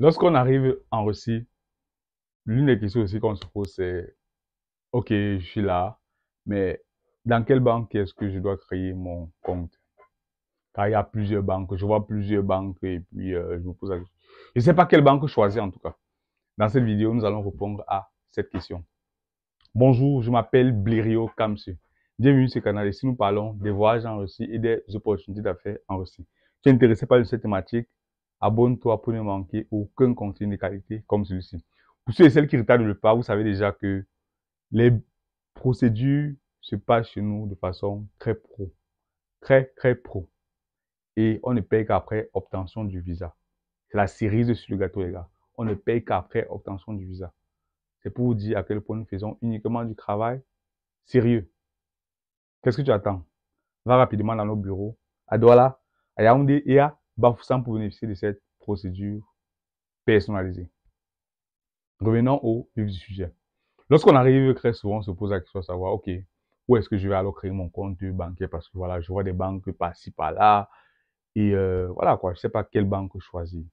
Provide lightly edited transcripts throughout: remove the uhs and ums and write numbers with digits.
Lorsqu'on arrive en Russie, l'une des questions aussi qu'on se pose, c'est, OK, je suis là, mais dans quelle banque est-ce que je dois créer mon compte? Car il y a plusieurs banques, je vois plusieurs banques et puis je me pose la question. Je ne sais pas quelle banque choisir en tout cas. Dans cette vidéo, nous allons répondre à cette question. Bonjour, je m'appelle Blériot Kamsu. Bienvenue sur ce canal. Ici, nous parlons des voyages en Russie et des opportunités d'affaires en Russie. Si tu es intéressé par cette thématique, abonne-toi pour ne manquer aucun contenu de qualité comme celui-ci. Pour ceux et celles qui retardent le pas, vous savez déjà que les procédures se passent chez nous de façon très pro. Très pro. Et on ne paye qu'après obtention du visa. C'est la cerise sur le gâteau, les gars. On ne paye qu'après obtention du visa. C'est pour vous dire à quel point nous faisons uniquement du travail sérieux. Qu'est-ce que tu attends? Va rapidement dans nos bureaux, à Douala, à Yaoundé et à Bafoussam pour bénéficier de cette procédure personnalisée. Revenons au vif du sujet. Lorsqu'on arrive, très souvent, on se pose la question de savoir, OK, où est-ce que je vais alors créer mon compte bancaire? Parce que voilà, je vois des banques par-ci, par-là. Et voilà quoi, je ne sais pas quelle banque choisir.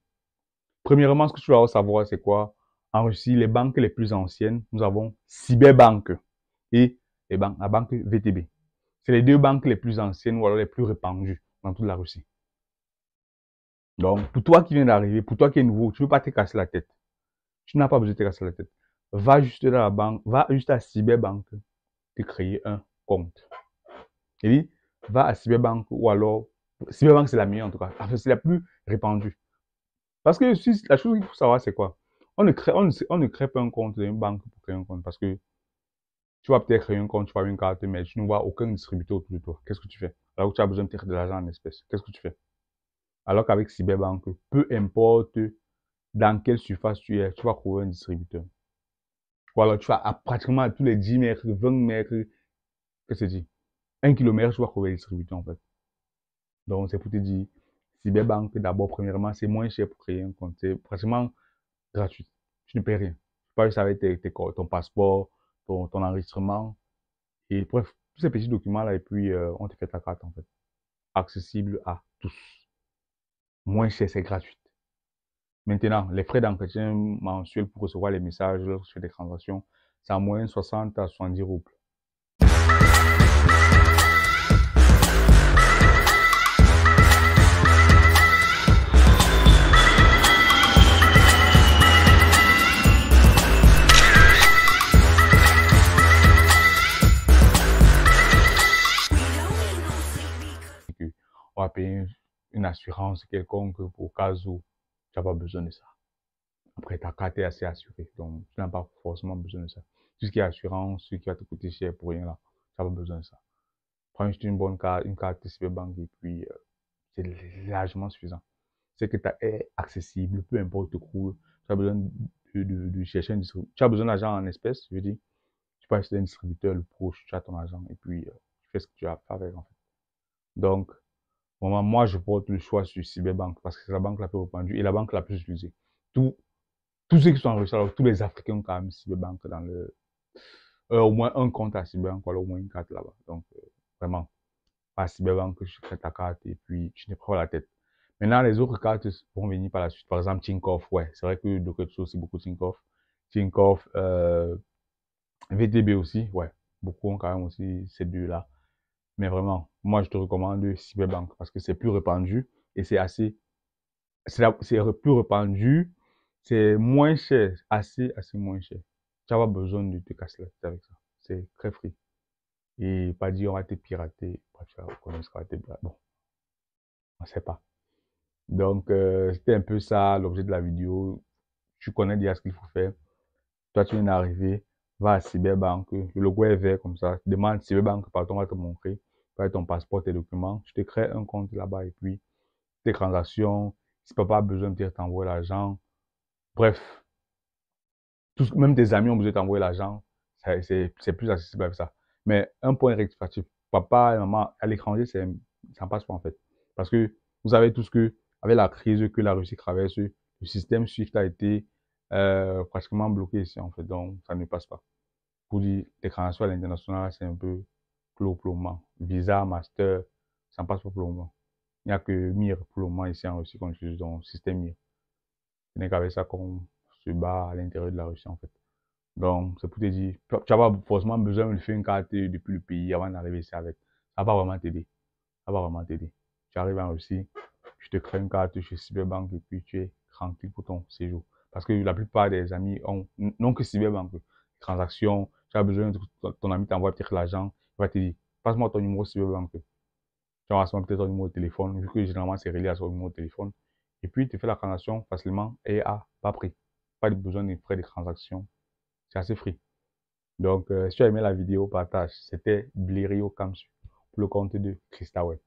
Premièrement, ce que tu dois savoir, c'est quoi? En Russie, les banques les plus anciennes, nous avons Cyberbank et la banque VTB. C'est les deux banques les plus anciennes ou alors les plus répandues dans toute la Russie. Donc, pour toi qui viens d'arriver, pour toi qui es nouveau, tu ne veux pas te casser la tête. Tu n'as pas besoin de te casser la tête. Va juste dans la banque, va juste à Cyberbank te créer un compte. Et dit, va à Cyberbank ou alors, Cyberbank c'est la meilleure en tout cas. Enfin, c'est la plus répandue. Parce que la chose qu'il faut savoir, c'est quoi? On ne crée pas un compte d'une banque pour créer un compte parce que tu vas peut-être créer un compte, tu vas avoir une carte, mais tu ne vois aucun distributeur autour de toi. Qu'est-ce que tu fais? Alors que tu as besoin peut-être de l'argent en espèces. Qu'est-ce que tu fais? Alors qu'avec Cyberbank, peu importe dans quelle surface tu es, tu vas trouver un distributeur. Ou alors tu vas pratiquement à tous les 10 mètres, 20 mètres, qu'est-ce que c'est dit? 1 kilomètre, tu vas trouver un distributeur en fait. Donc c'est pour te dire, Cyberbank, d'abord, premièrement, c'est moins cher pour créer un compte. C'est pratiquement gratuit. Tu ne payes rien. Tu peux juste avec ton passeport, ton enregistrement, et bref, tous ces petits documents-là, et puis on te fait ta carte en fait. Accessible à tous. Moins cher, c'est gratuit. Maintenant, les frais d'entretien mensuels pour recevoir les messages lorsque tu fais des transactions, c'est en moyenne 60 à 70 roubles. On va payer une assurance quelconque pour cas où tu n'as pas besoin de ça. Après, ta carte est assez assurée, donc tu n'as pas forcément besoin de ça. Tout ce qui est assurance, ce qui va te coûter cher pour rien là, tu n'as pas besoin de ça. Prends juste une bonne carte, une carte Cyberbank et puis c'est largement suffisant. C'est que tu es accessible, peu importe le coût. Tu as besoin de chercher un distributeur. Tu as besoin d'argent en espèces, je veux dire. Tu peux acheter un distributeur le proche, tu as ton argent et puis tu fais ce que tu as à faire avec en fait. Donc, moi, je porte le choix sur Cyberbank parce que c'est la banque la plus répandue et la banque la plus utilisée. Tous ceux qui sont en Russie, alors tous les Africains ont quand même Cyberbank dans le, au moins un compte à Cyberbank, ou alors au moins une carte là-bas. Donc, vraiment, à Cyberbank, je crée ta carte et puis tu n'es pas la tête. Maintenant, les autres cartes vont venir par la suite. Par exemple, Tinkoff, ouais. C'est vrai que de quelque chose, c'est beaucoup Tinkoff. Tinkoff, VTB aussi, ouais. Beaucoup ont quand même aussi ces deux-là. Mais vraiment, moi, je te recommande Cyberbank parce que c'est plus répandu et c'est assez, c'est plus répandu, c'est moins cher, assez moins cher. Tu n'as pas besoin de te casser la tête avec ça. C'est très free. Et pas dire on va te pirater. Bref, tu vas reconnaître qu'on va te pirater. Bon, on ne sait pas. Donc, c'était un peu ça l'objet de la vidéo. Tu connais déjà ce qu'il faut faire. Toi, tu viens d'arriver, va à Cyberbank. Le logo est vert comme ça. Demande Cyberbank, pardon, on va te montrer. Tu as ton passeport, tes documents. Je te crée un compte là-bas et puis tes transactions. Si papa a besoin de t'envoyer l'argent. Bref, même tes amis ont besoin de t'envoyer l'argent. C'est plus accessible avec ça. Mais un point rectificatif. Papa et maman à l'étranger, ça ne passe pas en fait. Parce que vous savez tous que, avec la crise que la Russie traverse, le système SWIFT a été pratiquement bloqué ici en fait. Donc, ça ne passe pas. Pour dire, les transactions à l'international, c'est un peu pour le moment. Visa, Master, ça ne passe pas pour le moment. Il n'y a que MIR pour le moment ici en Russie qu'on utilise dans le système MIR. Ce n'est qu'avec ça qu'on se bat à l'intérieur de la Russie, en fait. Donc, c'est pour te dire, tu n'as pas forcément besoin de faire une carte depuis le pays avant d'arriver ici avec. Ça va pas vraiment t'aider. Ça va vraiment t'aider. Tu arrives en Russie, tu te crées une carte chez Cyberbank et puis tu es tranquille pour ton séjour. Parce que la plupart des amis n'ont que Cyberbank. Transactions, tu as besoin de ton ami t'envoie peut-être l'argent, il va te dire, passe-moi ton numéro Cyberbank. Tu vas peut-être ton numéro de téléphone, vu que généralement c'est relié à son numéro de téléphone. Et puis, tu fais la transaction facilement et à pas prix. Pas besoin de frais de transaction. C'est assez free. Donc, si tu as aimé la vidéo, partage. C'était Blériot Kamsu pour le compte de Christa Web.